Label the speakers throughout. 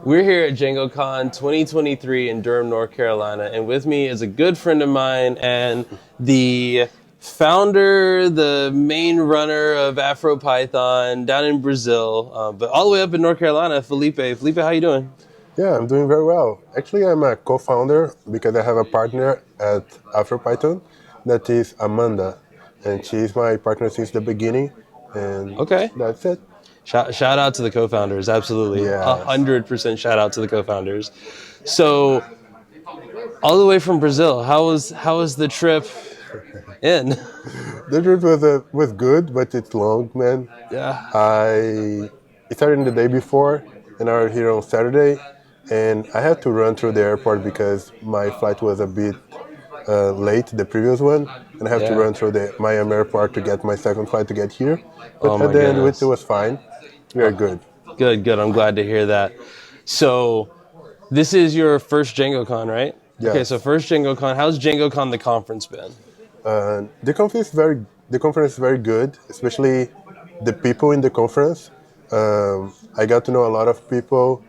Speaker 1: We're here at DjangoCon 2023 in Durham, North Carolina, and with me is a good friend of mine and the founder, the main runner of AfroPython down in Brazil, but all the way up in North Carolina, Felipe. Felipe, how you doing?
Speaker 2: Yeah, I'm doing very well. Actually, I'm a co-founder because I have a partner at AfroPython that is Amanda, and she's my partner since the beginning, and
Speaker 1: Okay.
Speaker 2: that's it.
Speaker 1: Shout out to the co-founders, absolutely.
Speaker 2: Yes.
Speaker 1: 100% shout out to the co-founders. So, all the way from Brazil, how was the trip in?
Speaker 2: The trip was good, but it's long, man.
Speaker 1: Yeah.
Speaker 2: I it started the day before, and I was here on Saturday, and I had to run through the airport because my flight was a bit late, the previous one, and I have to
Speaker 1: Yeah.
Speaker 2: run through the Miami airport to get my second flight to get here.
Speaker 1: Oh
Speaker 2: But at
Speaker 1: my
Speaker 2: the end, it
Speaker 1: goodness.
Speaker 2: was fine. We are good.
Speaker 1: Good, good. I'm glad to hear that. So, this is your first DjangoCon, right? Okay, so
Speaker 2: Yes.
Speaker 1: first DjangoCon. How's DjangoCon the conference been?
Speaker 2: The conference is very good, especially the people in the conference. I got to know a lot of people,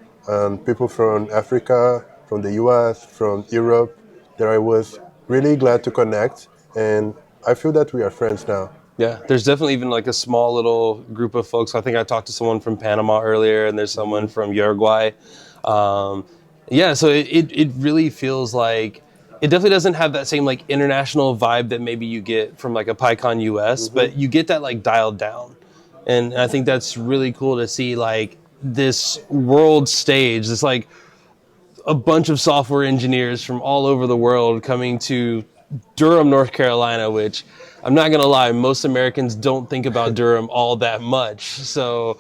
Speaker 2: people from Africa, from the US, from Europe, that I was really glad to connect, and I feel that we are friends now.
Speaker 1: Yeah, there's definitely even like a small little group of folks. I think I talked to someone from Panama earlier, and there's someone from Uruguay. Um, yeah, so it really feels like it definitely doesn't have that same like international vibe that maybe you get from like a PyCon US, but you get that like dialed down. And I think that's really cool to see like this world stage, this like a bunch of software engineers from all over the world coming to Durham, North Carolina, which I'm not gonna lie, most Americans don't think about Durham all that much. So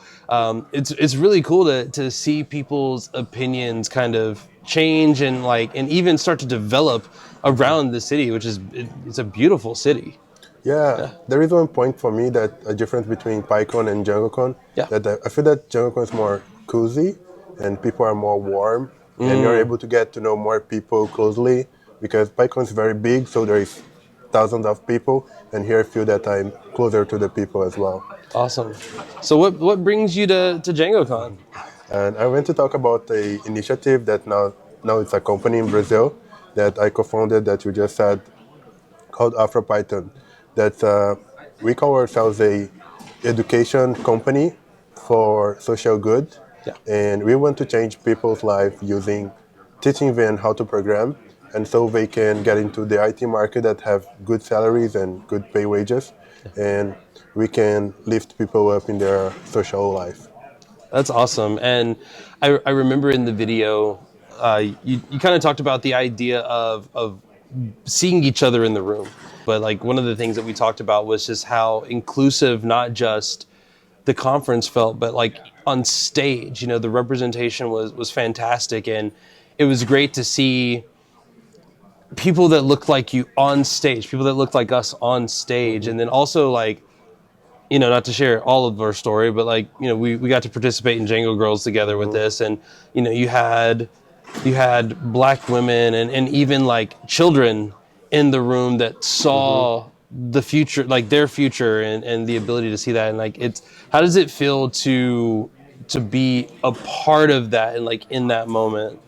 Speaker 1: it's really cool to see people's opinions kind of change and even start to develop around the city, which is it's a beautiful city.
Speaker 2: Yeah,
Speaker 1: Yeah,
Speaker 2: there is one point for me that a difference between PyCon and DjangoCon,
Speaker 1: yeah,
Speaker 2: that I feel that DjangoCon is more cozy and people are more warm, and you're able to get to know more people closely because PyCon is very big, so there is thousands of people, and here I feel that I'm closer to the people as well.
Speaker 1: awesome. So what brings you to DjangoCon?
Speaker 2: And I went to talk about a initiative that now it's a company in Brazil that I co-founded that you just said called AfroPython. That we call ourselves a education company for social good,
Speaker 1: Yeah.
Speaker 2: and we want to change people's life using teaching them how to program, and so they can get into the IT market that have good salaries and good pay wages, and we can lift people up in their social life.
Speaker 1: That's awesome. And I remember in the video, you kind of talked about the idea of seeing each other in the room. But like one of the things that we talked about was just how inclusive not just the conference felt, but like on stage, the representation was fantastic. And it was great to see people that looked like you on stage, people that looked like us on stage. And then also like, not to share all of our story, but like, we got to participate in Django Girls together with this. And, you had black women and even like children in the room that saw the future, like their future and the ability to see that. And like, how does it feel to be a part of that and like in that moment?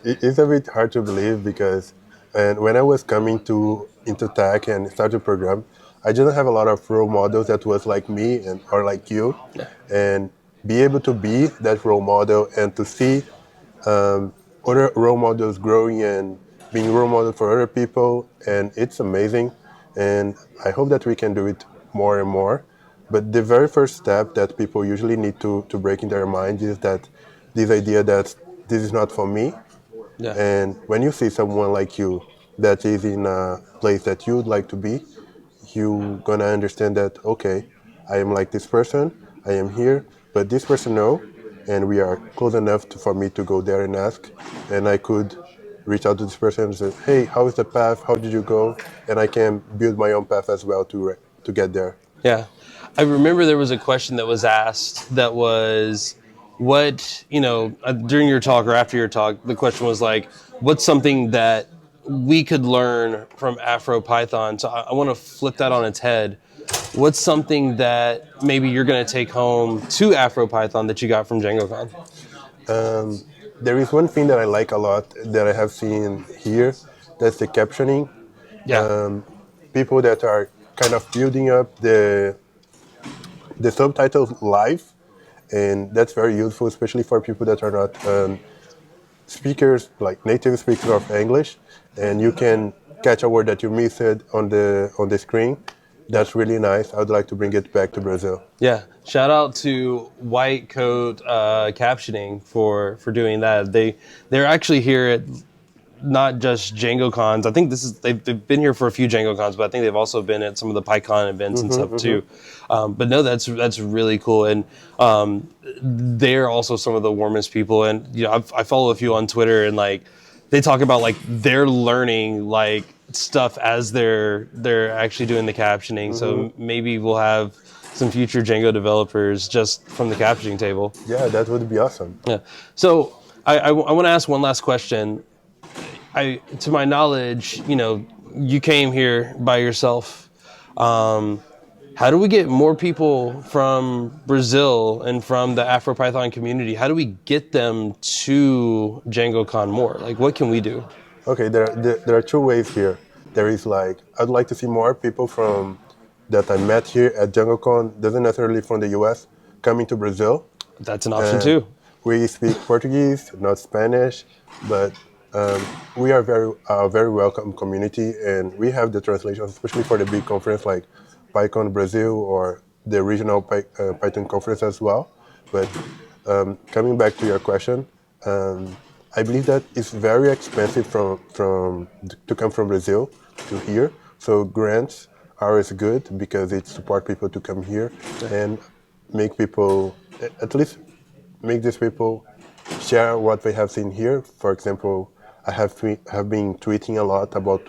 Speaker 2: It's a bit hard to believe because and when I was coming to into tech and started to program, I didn't have a lot of role models that was like me and or like you,
Speaker 1: Yeah.
Speaker 2: and be able to be that role model and to see other role models growing and being role model for other people, and it's amazing. And I hope that we can do it more and more. But the very first step that people usually need to break in their mind is that this idea that this is not for me,
Speaker 1: Yeah.
Speaker 2: and when you see someone like you that is in a place that you'd like to be, you gonna understand that okay, I am like this person, I am here, but this person no, and we are close enough for me to go there and ask, and I could reach out to this person and say, hey, how is the path? How did you go? And I can build my own path as well to get there.
Speaker 1: Yeah. I remember there was a question that was asked that was, during your talk or after your talk, the question was like, what's something that we could learn from AfroPython? So I want to flip that on its head. What's something that maybe you're going to take home to AfroPython that you got from DjangoCon?
Speaker 2: There is one thing that I like a lot that I have seen here. That's the captioning.
Speaker 1: Yeah.
Speaker 2: People that are kind of building up the subtitles live, and that's very useful, especially for people that are not speakers, like native speakers of English, and you can catch a word that you missed on the screen. That's really nice. I would like to bring it back to Brazil.
Speaker 1: Yeah, shout out to White Coat Captioning for doing that. They're actually here at not just Django cons. I think they've been here for a few Django cons, but I think they've also been at some of the PyCon events and stuff too. But no, that's really cool, and they're also some of the warmest people. And you know, I follow a few on Twitter, and like they talk about like they're learning like stuff as they're actually doing the captioning. So maybe we'll have some future Django developers just from the captioning table.
Speaker 2: Yeah, that would be awesome.
Speaker 1: Yeah. So I want to ask one last question. To my knowledge, you know, you came here by yourself. How do we get more people from Brazil and from the AfroPython community? How do we get them to DjangoCon more? Like, what can we do?
Speaker 2: Okay, there are two ways here. There is like, I'd like to see more people from that I met here at DjangoCon, doesn't necessarily from the US, coming to Brazil.
Speaker 1: That's an option too.
Speaker 2: We speak Portuguese, not Spanish, but we are very welcome community, and we have the translations, especially for the big conference like PyCon Brazil or the regional Python conference as well. But coming back to your question, I believe that it's very expensive to come from Brazil to here. So grants are always good because it support people to come here and make people at least make these people share what they have seen here. For example, I have been tweeting a lot about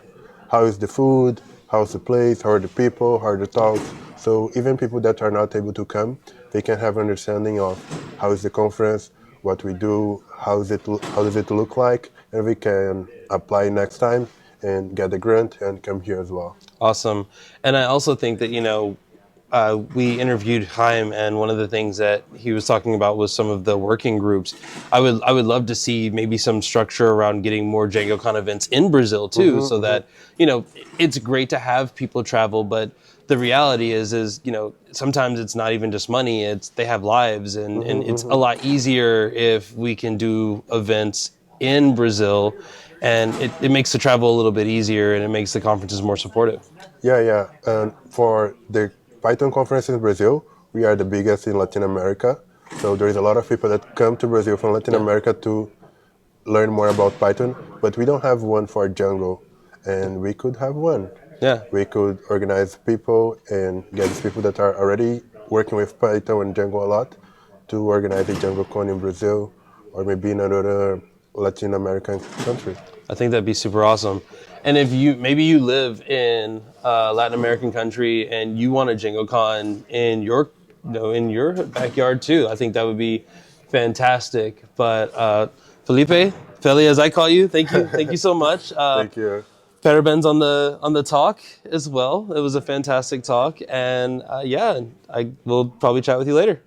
Speaker 2: how is the food, how's the place, how are the people, how are the talks. So even people that are not able to come, they can have understanding of how is the conference, what we do, how does it look like, and we can apply next time and get the grant and come here as well.
Speaker 1: Awesome. And I also think that, you know, we interviewed Chaim, and one of the things that he was talking about was some of the working groups. I would love to see maybe some structure around getting more DjangoCon events in Brazil too, so that, you know, it's great to have people travel, but the reality is, you know, sometimes it's not even just money, it's they have lives, and it's a lot easier if we can do events in Brazil, and it makes the travel a little bit easier, and it makes the conferences more supportive.
Speaker 2: Yeah. And for the Python conference in Brazil, we are the biggest in Latin America. So there is a lot of people that come to Brazil from Latin America to learn more about Python, but we don't have one for Django, and we could have one.
Speaker 1: Yeah.
Speaker 2: We could organize people and get these people that are already working with Python and Django a lot to organize a DjangoCon in Brazil or maybe in another Latin American country.
Speaker 1: I think that'd be super awesome. And if maybe you live in a Latin American country and you want a DjangoCon in your, you know, in your backyard too, I think that would be fantastic. But Felipe, Feli, as I call you, thank you so much.
Speaker 2: Thank you.
Speaker 1: Parabens on the talk as well. It was a fantastic talk, and yeah, I will probably chat with you later.